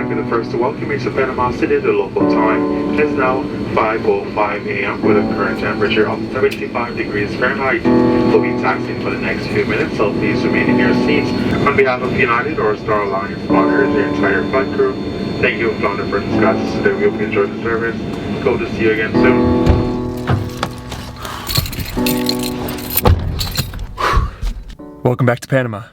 America, the first to welcome you to Panama City. The local time is now 5:05 a.m. with a current temperature of 75 degrees Fahrenheit. We'll be taxiing for the next few minutes, so please remain in your seats. On behalf of United or Star Alliance Partners, the entire flight crew, thank you for flying the first class today. We hope you enjoyed the service. Hope to see you again soon. Welcome back to Panama.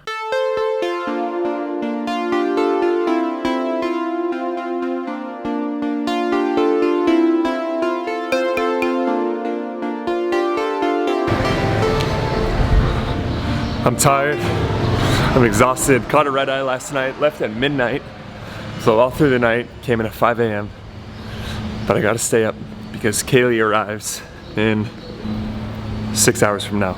I'm tired, I'm exhausted, caught a red eye last night, left at midnight, so all through the night, came in at 5 a.m. But I gotta stay up because Kaylee arrives in 6 hours from now.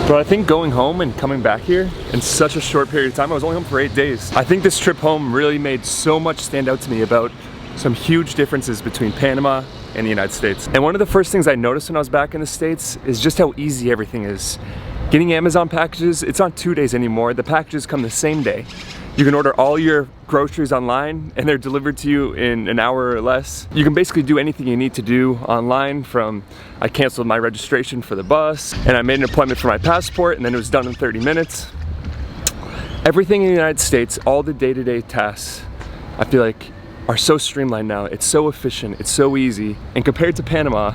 But I think going home and coming back here in such a short period of time, I was only home for 8 days. I think this trip home really made so much stand out to me about some huge differences between Panama and the United States. And one of the first things I noticed when I was back in the States is just how easy everything is. Getting Amazon packages, it's not 2 days anymore. The packages come the same day. You can order all your groceries online and they're delivered to you in an hour or less. You can basically do anything you need to do online. From I canceled my registration for the bus and I made an appointment for my passport and then it was done in 30 minutes. Everything in the United States, all the day-to-day tasks, I feel like are so streamlined now. It's so efficient, it's so easy. And compared to Panama,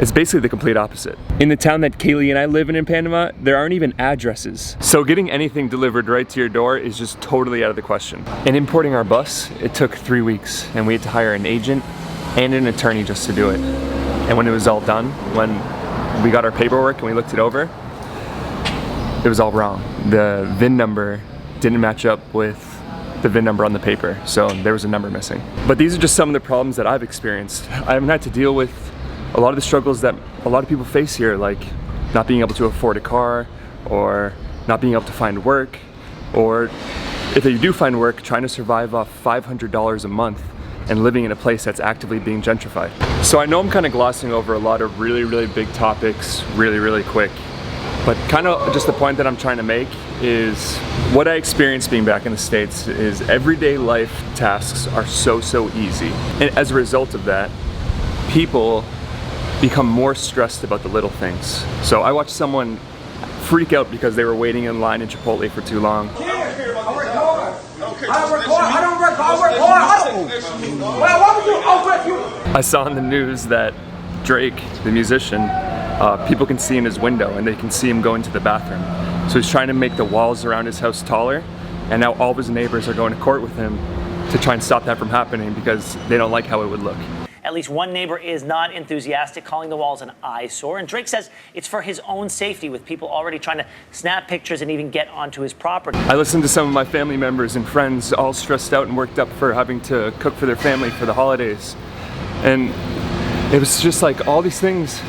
it's basically the complete opposite. In the town that Kaylee and I live in Panama, there aren't even addresses. So getting anything delivered right to your door is just totally out of the question. And importing our bus, it took 3 weeks and we had to hire an agent and an attorney just to do it. And when it was all done, when we got our paperwork and we looked it over, it was all wrong. The VIN number didn't match up with the VIN number on the paper, so there was a number missing. But these are just some of the problems that I've experienced. I haven't had to deal with a lot of the struggles that a lot of people face here, like not being able to afford a car, or not being able to find work, or if they do find work, trying to survive off $500 a month and living in a place that's actively being gentrified. So I know I'm kind of glossing over a lot of really big topics really quick, but kind of just the point that I'm trying to make is what I experienced being back in the States is everyday life tasks are so easy. And as a result of that, people become more stressed about the little things. So I watched someone freak out because they were waiting in line in Chipotle for too long. I work hard. I saw in the news that Drake, the musician, people can see in his window and they can see him go into the bathroom. So he's trying to make the walls around his house taller, and now all of his neighbors are going to court with him to try and stop that from happening because they don't like how it would look. At least one neighbor is not enthusiastic, calling the walls an eyesore. And Drake says it's for his own safety, with people already trying to snap pictures and even get onto his property. I listened to some of my family members and friends all stressed out and worked up for having to cook for their family for the holidays. And it was just like all these things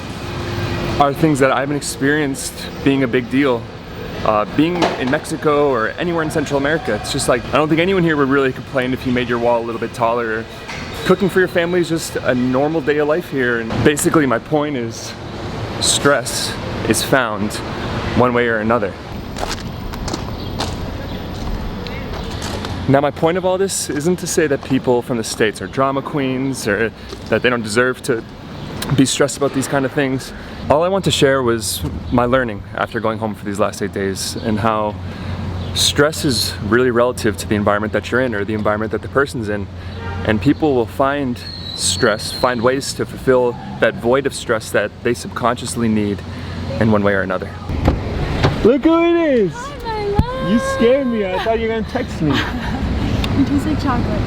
are things that I haven't experienced being a big deal. Being in Mexico or anywhere in Central America, it's just like, I don't think anyone here would really complain if you made your wall a little bit taller. Cooking for your family is just a normal day of life here. And basically my point is, stress is found one way or another. Now my point of all this isn't to say that people from the States are drama queens or that they don't deserve to be stressed about these kind of things. All I want to share was my learning after going home for these last 8 days, and how stress is really relative to the environment that you're in or the environment that the person's in. And people will find stress, find ways to fulfill that void of stress that they subconsciously need in one way or another. Look who it is! Hi, my love! You scared me, I thought you were gonna text me. It tastes like chocolate.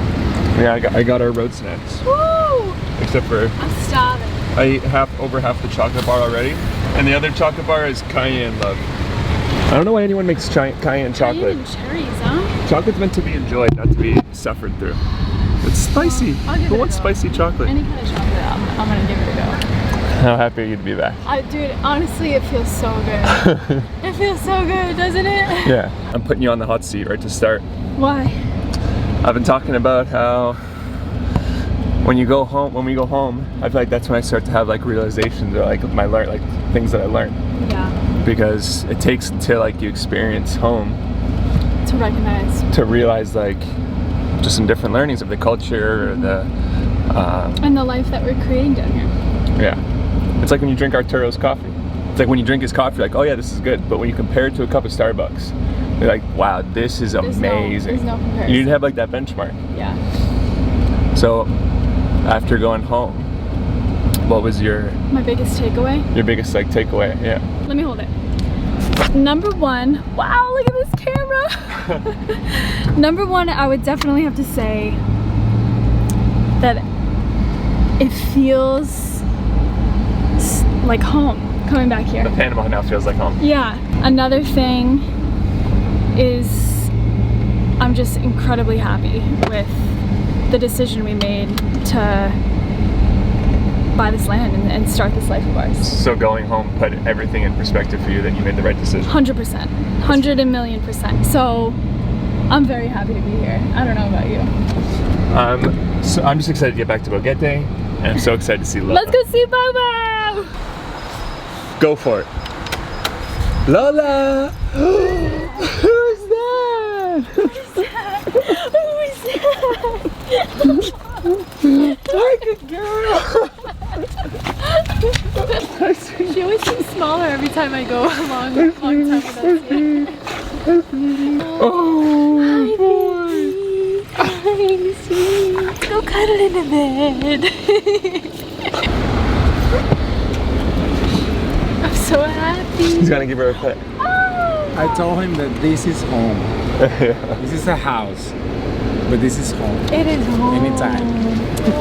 Yeah, I got our road snacks. Woo! Except for, I'm starving. I ate over half the chocolate bar already, and the other chocolate bar is cayenne love. I don't know why anyone makes cayenne chocolate. Cayenne and cherries, huh? Chocolate's meant to be enjoyed, not to be suffered through. It's spicy. I'll give Who it a wants go. spicy chocolate? Any kind of chocolate, I'm gonna give it a go. How happy are you to be back? Dude, honestly, it feels so good. It feels so good, doesn't it? Yeah. I'm putting you on the hot seat right to start. Why? I've been talking about how when we go home, I feel like that's when I start to have like realizations or like things that I learned. Yeah. because it takes until like you experience home To recognize. to realize like just some different learnings of the culture or the And the life that we're creating down here. yeah. It's like when you drink Arturo's coffee. It's like when you drink his coffee, you're like, oh yeah, this is good. But when you compare it to a cup of Starbucks, you're like, wow, this is amazing. There's no comparison. You need to have like that benchmark. Yeah. So after going home, what was your My biggest takeaway. biggest like takeaway? Yeah. Let me hold it. Number one, wow, look at this camera. Number one, I would definitely have to say that it feels like home coming back here. The Panama now feels like home. Yeah. Another thing is I'm just incredibly happy with the decision we made to buy this land and start this life of ours. So going home put everything in perspective for you that you made the right decision. 100%. 100,000,000%. So I'm very happy to be here. I don't know about you. So I'm just excited to get back to Boguete, and I'm so excited to see Lola. Let's go see Bobo! Go for it. Lola! Who's that? Hi, good girl. She always seems smaller every time I go a long time without seeing her. Oh, boy. Hi, sweet. Go cuddle in the bed. I'm so happy. He's gonna give her a pet. I told him that this is home. This is a house, but this is home. It is home. Anytime.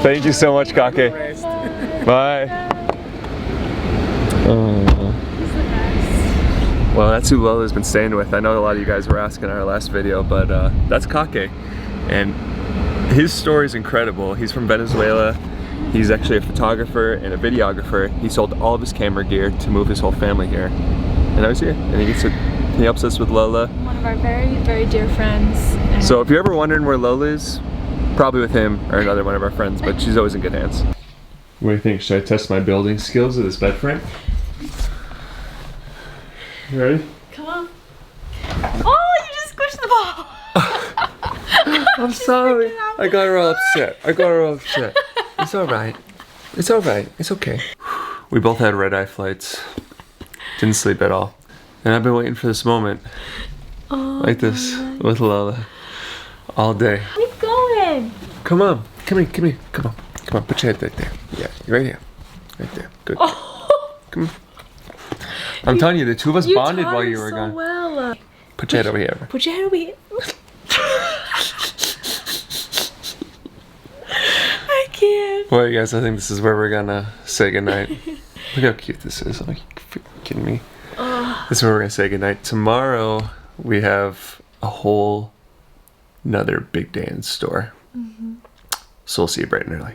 Thank you so much, Kake. Rest. Bye. He's the best. Well, that's who Lola's been staying with. I know a lot of you guys were asking in our last video, but that's Kake. And his story is incredible. He's from Venezuela. He's actually a photographer and a videographer. He sold all of his camera gear to move his whole family here. And now he's here. And he helps us with Lola. One of our very, very dear friends. And So if you're ever wondering where Lola is, probably with him or another one of our friends, but she's always in good hands. What do you think? Should I test my building skills with this bed frame? You ready? Come on. Oh, you just squished the ball. I'm sorry. I got her all upset. It's alright. It's alright. It's okay. We both had red-eye flights. Didn't sleep at all. And I've been waiting for this moment. Like this with Lola. All day. Keep going. Come on. Come here. Come on. Put your head right there. Yeah, right here. Right there. Good. Come on. I'm telling you, the two of us bonded while you were gone. Well. Put your head over here. Put your head over here. I can't. Well, you guys, I think this is where we're gonna say goodnight. Look how cute this is. Are you kidding me? This is where we're gonna say goodnight. Tomorrow, we have a whole another big day in store. So we'll see you bright and early.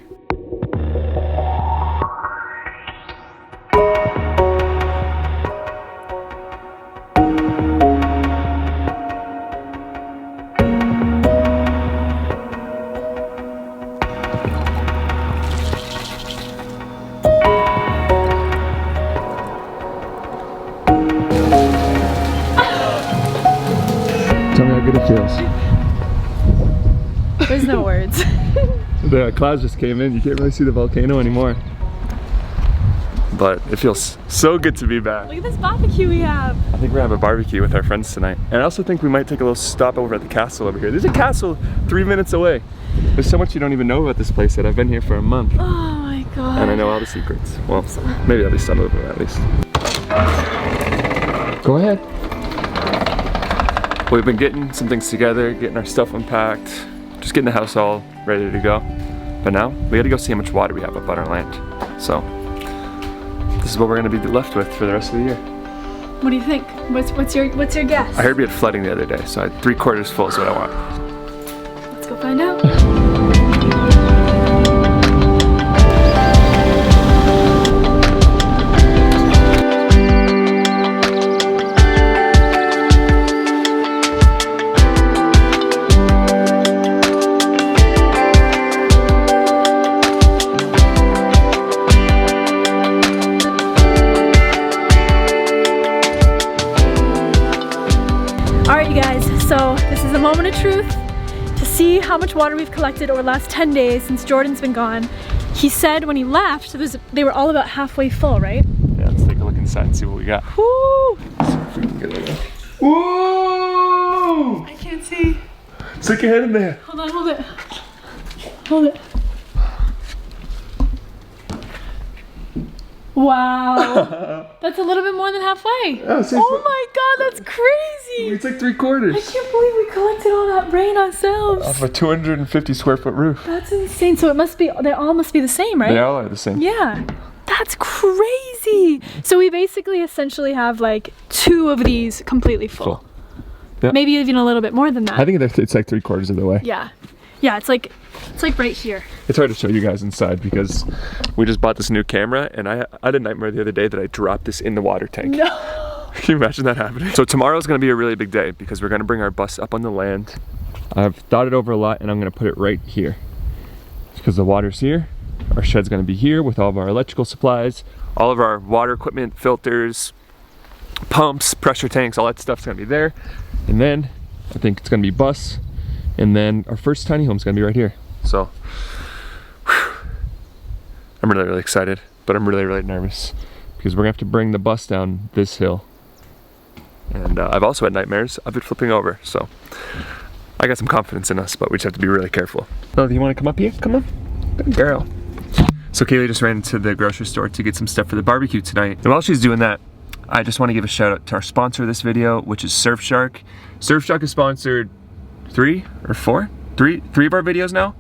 Tell me how good it feels. There's no words. The clouds just came in. You can't really see the volcano anymore. But it feels so good to be back. Look at this barbecue we have. I think we're gonna have a barbecue with our friends tonight. And I also think we might take a little stop over at the castle over here. There's a castle 3 minutes away. There's so much you don't even know about this place that I've been here for a month. Oh my god. And I know all the secrets. Well, maybe at least some of them at least. Go ahead. We've been getting some things together, getting our stuff unpacked, just getting the house all ready to go. But now, we gotta go see how much water we have up on our land. So, this is what we're gonna be left with for the rest of the year. What do you think? What's your guess? I heard we had flooding the other day, so 3/4 full is what I want. Let's go find out. All right, you guys, so this is a moment of truth to see how much water we've collected over the last 10 days since Jordan's been gone. He said when he left, they were all about halfway full, right? Yeah, let's take a look inside and see what we got. Woo! If we can get it in. Whoa! I can't see. Stick your head in there. Hold on, hold it. Hold it. Wow. That's a little bit more than halfway. Oh, Oh my god, that's crazy. It's like 3/4. I can't believe we collected all that rain ourselves. Off a 250 square foot roof. That's insane. So it must be, they all must be the same, right? They all are the same. Yeah. That's crazy. So we basically essentially have like 2 of these completely full. Yeah. Maybe even a little bit more than that. I think it's like 3/4 of the way. Yeah. Yeah, it's like right here. It's hard to show you guys inside because we just bought this new camera and I had a nightmare the other day that I dropped this in the water tank. No. Can you imagine that happening? So tomorrow's gonna be a really big day because we're gonna bring our bus up on the land. I've thought it over a lot and I'm gonna put it right here. Because the water's here, our shed's gonna be here with all of our electrical supplies, all of our water equipment, filters, pumps, pressure tanks, all that stuff's gonna be there. And then I think it's gonna be bus. And then our first tiny home's gonna be right here. So, whew, I'm really, really excited, but I'm really, really nervous because we're gonna have to bring the bus down this hill. And I've also had nightmares of it flipping over. So I got some confidence in us, but we just have to be really careful. Oh, do you wanna come up here? Come on, good girl. So Kaylee just ran to the grocery store to get some stuff for the barbecue tonight. And while she's doing that, I just wanna give a shout out to our sponsor of this video, which is Surfshark. Surfshark has sponsored 3 of our videos now,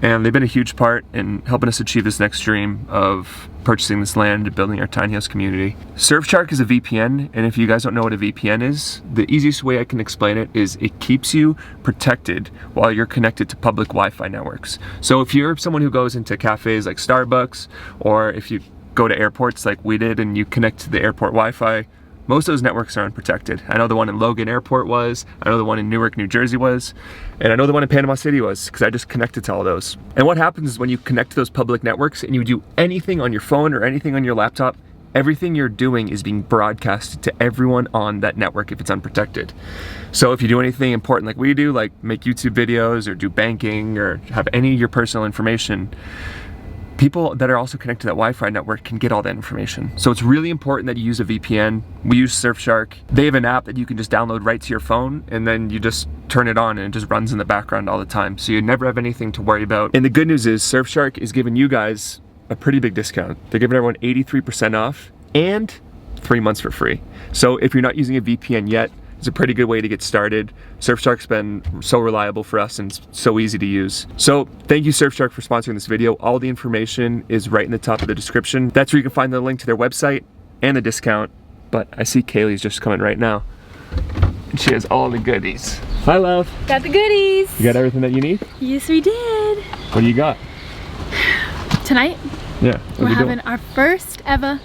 and they've been a huge part in helping us achieve this next dream of purchasing this land and building our tiny house community. Surfshark is a VPN, and if you guys don't know what a VPN is, the easiest way I can explain it is it keeps you protected while you're connected to public Wi-Fi networks. So if you're someone who goes into cafes like Starbucks, or if you go to airports like we did and you connect to the airport Wi-Fi, most of those networks are unprotected. I know the one in Logan Airport was, I know the one in Newark, New Jersey was, and I know the one in Panama City was, because I just connected to all those. And what happens is when you connect to those public networks and you do anything on your phone or anything on your laptop, everything you're doing is being broadcasted to everyone on that network if it's unprotected. So if you do anything important like we do, like make YouTube videos or do banking or have any of your personal information, people that are also connected to that Wi-Fi network can get all that information. So it's really important that you use a VPN. We use Surfshark. They have an app that you can just download right to your phone, and then you just turn it on and it just runs in the background all the time. So you never have anything to worry about. And the good news is Surfshark is giving you guys a pretty big discount. They're giving everyone 83% off and 3 months for free. So if you're not using a VPN yet, it's a pretty good way to get started. Surfshark's been so reliable for us and so easy to use. So thank you Surfshark for sponsoring this video. All the information is right in the top of the description. That's where you can find the link to their website and the discount. But I see Kaylee's just coming right now. And she has all the goodies. Hi love. Got the goodies. You got everything that you need? Yes, we did. What do you got? Tonight, Yeah. we're having our first ever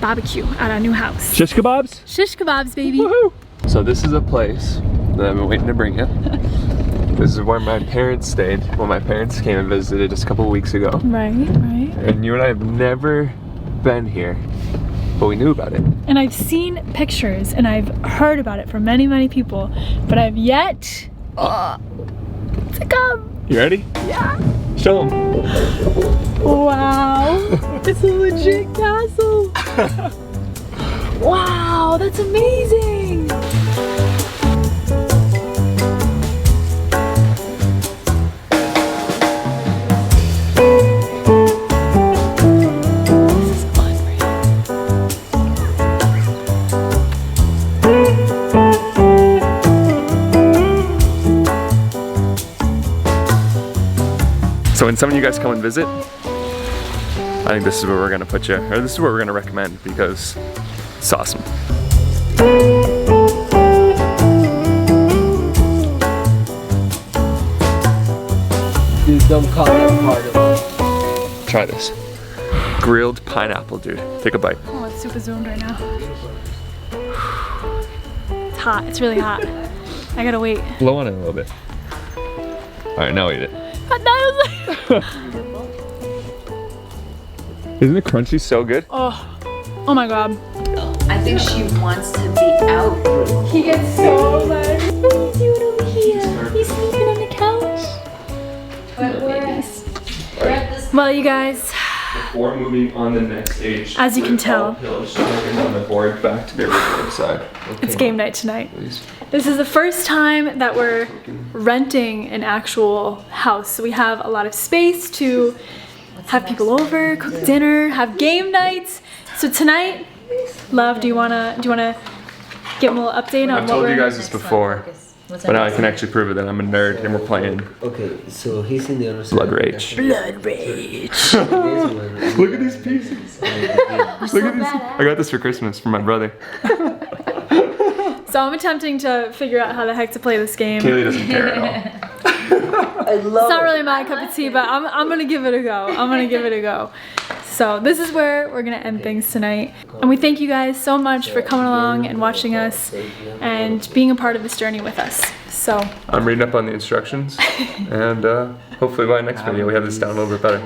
barbecue at our new house. Shish kebabs? Shish kebabs, baby. Woohoo! So this is a place that I've been waiting to bring you. This is where my parents stayed when my parents came and visited just a couple of weeks ago. Right, right. And you and I have never been here, but we knew about it. And I've seen pictures and I've heard about it from many, many people, but I've yet to come. You ready? Yeah. Show them. Wow. It's a legit castle. Wow, that's amazing. So when some of you guys come and visit, I think this is where we're gonna put you, or this is where we're gonna recommend because it's awesome. Dude, don't call that part of it. Try this. Grilled pineapple, dude. Take a bite. Oh, it's super zoomed right now. It's hot, it's really hot. I gotta wait. Blow on it a little bit. All right, now eat it. That was like... Isn't the crunchy so good? Oh my God. I think she wants to be out. He gets so much. What are you doing over here? He's sleeping on the couch. Well, you guys, Before moving on the next stage, as you can tell, on the board back to the original side. it's game night tonight. This is the first time that we're renting an actual house. So we have a lot of space to have people over, cook dinner, have game nights. So tonight, love, do you wanna give them a little update on I've what told we're you guys this before, but now I can actually prove it that I'm a nerd and we're playing Okay, so he's in the other side. Blood Rage. Blood Rage. Look at these pieces. Look at these. I got this for Christmas from my brother. So I'm attempting to figure out how the heck to play this game. Kaylee doesn't care at all. It's not really my cup of tea, but I'm gonna give it a go. I'm gonna give it a go. So this is where we're gonna end things tonight. And we thank you guys so much for coming along and watching us and being a part of this journey with us. So I'm reading up on the instructions, and hopefully by next video we have this down a little bit better.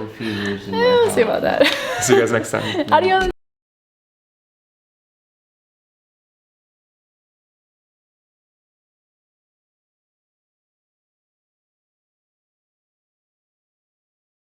we'll see about that. See you guys next time. Adios.